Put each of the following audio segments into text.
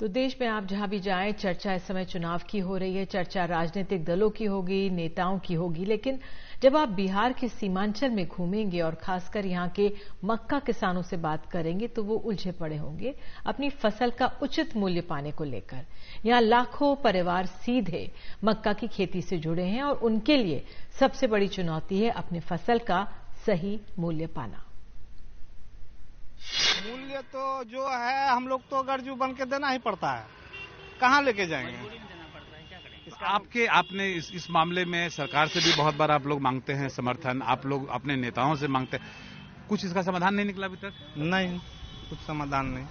तो देश में आप जहां भी जाएं, चर्चा इस समय चुनाव की हो रही है। चर्चा राजनीतिक दलों की होगी, नेताओं की होगी, लेकिन जब आप बिहार के सीमांचल में घूमेंगे और खासकर यहां के मक्का किसानों से बात करेंगे तो वो उलझे पड़े होंगे अपनी फसल का उचित मूल्य पाने को लेकर। यहां लाखों परिवार सीधे मक्का की खेती से जुड़े हैं और उनके लिए सबसे बड़ी चुनौती है अपनी फसल का सही मूल्य पाना। मूल्य तो जो है हम लोग तो गर्जू बन के देना ही पड़ता है, कहाँ लेके जाएंगे। आपने इस मामले में सरकार से भी बहुत बार आप लोग मांगते हैं समर्थन, आप लोग अपने नेताओं से मांगते हैं, कुछ इसका समाधान नहीं निकला अभी तक? नहीं, कुछ समाधान नहीं।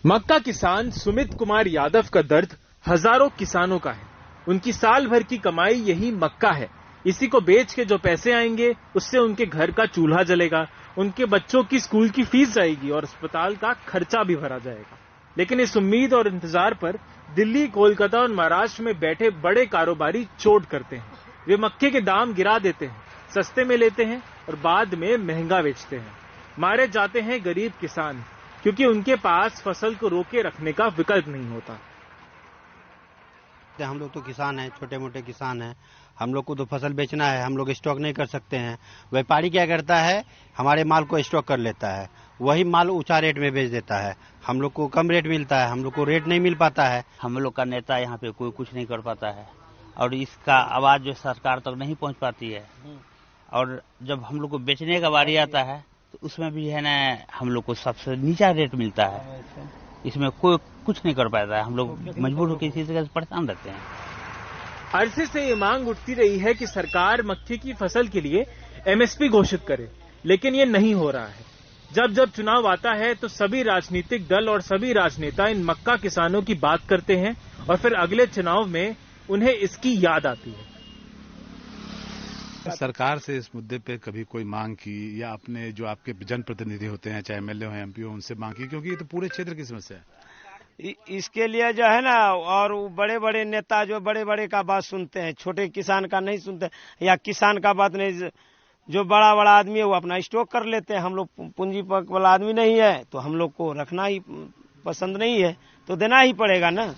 मक्का किसान सुमित कुमार यादव का दर्द हजारों किसानों का है। उनकी साल भर की कमाई यही मक्का है। इसी को बेच के जो पैसे आएंगे उससे उनके घर का चूल्हा जलेगा, उनके बच्चों की स्कूल की फीस जाएगी और अस्पताल का खर्चा भी भरा जाएगा। लेकिन इस उम्मीद और इंतजार पर दिल्ली, कोलकाता और महाराष्ट्र में बैठे बड़े कारोबारी चोट करते हैं। वे मक्के के दाम गिरा देते हैं, सस्ते में लेते हैं और बाद में महंगा बेचते हैं। मारे जाते हैं गरीब किसान, क्योंकि उनके पास फसल को रोके रखने का विकल्प नहीं होता। हम लोग तो किसान हैं, छोटे मोटे किसान हैं। हम लोग को तो फसल बेचना है, हम लोग स्टॉक नहीं कर सकते हैं। व्यापारी क्या करता है, हमारे माल को स्टॉक कर लेता है, वही माल ऊंचा रेट में बेच देता है। हम लोग को कम रेट मिलता है, हम लोग को रेट नहीं मिल पाता है। हम लोग का नेता यहाँ पे कोई कुछ नहीं कर पाता है और इसका आवाज जो सरकार तक नहीं पहुँच पाती है। और जब हम लोग को बेचने का बारी आता है तो उसमें भी है ना, हम लोग को सबसे नीचा रेट मिलता है। इसमें कोई कुछ नहीं कर पाता है, हम लोग मजबूर होकर इसी से परेशान रहते हैं। अरसे से ये मांग उठती रही है कि सरकार मक्के की फसल के लिए एमएसपी घोषित करे, लेकिन ये नहीं हो रहा है। जब जब चुनाव आता है तो सभी राजनीतिक दल और सभी राजनेता इन मक्का किसानों की बात करते हैं और फिर अगले चुनाव में उन्हें इसकी याद आती है। सरकार से इस मुद्दे पे कभी कोई मांग की या अपने जो आपके जनप्रतिनिधि होते हैं, चाहे एमएलए हो, एमपी हो, उनसे मांग की? क्योंकि ये तो पूरे क्षेत्र की समस्या है। इसके लिए जो है ना, और बड़े बड़े नेता जो बड़े बड़े का बात सुनते हैं, छोटे किसान का नहीं सुनते, या किसान का बात नहीं। जो बड़ा बड़ा आदमी है वो अपना स्टॉक कर लेते हैं। हम लोग पूंजीपति वाला आदमी नहीं है तो हम लोग को रखना ही पसंद नहीं है, तो देना ही पड़ेगा ना।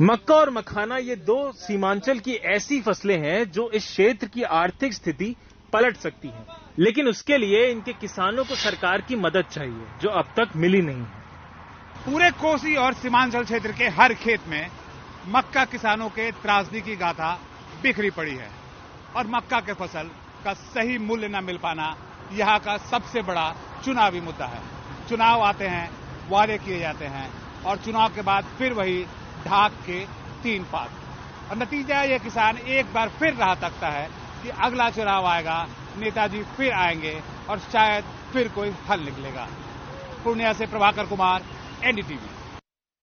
मक्का और मखाना ये दो सीमांचल की ऐसी फसलें हैं जो इस क्षेत्र की आर्थिक स्थिति पलट सकती हैं, लेकिन उसके लिए इनके किसानों को सरकार की मदद चाहिए, जो अब तक मिली नहीं है। पूरे कोसी और सीमांचल क्षेत्र के हर खेत में मक्का किसानों के त्रासदी की गाथा बिखरी पड़ी है और मक्का के फसल का सही मूल्य न मिल पाना यहाँ का सबसे बड़ा चुनावी मुद्दा है। चुनाव आते हैं, वादे किए जाते हैं और चुनाव के बाद फिर वही ढाक के 3 पात। और नतीजा ये किसान एक बार फिर राह तकता है कि अगला चुनाव आएगा, नेताजी फिर आएंगे और शायद फिर कोई हल निकलेगा। पूर्णिया से प्रभाकर कुमार, एनडीटीवी।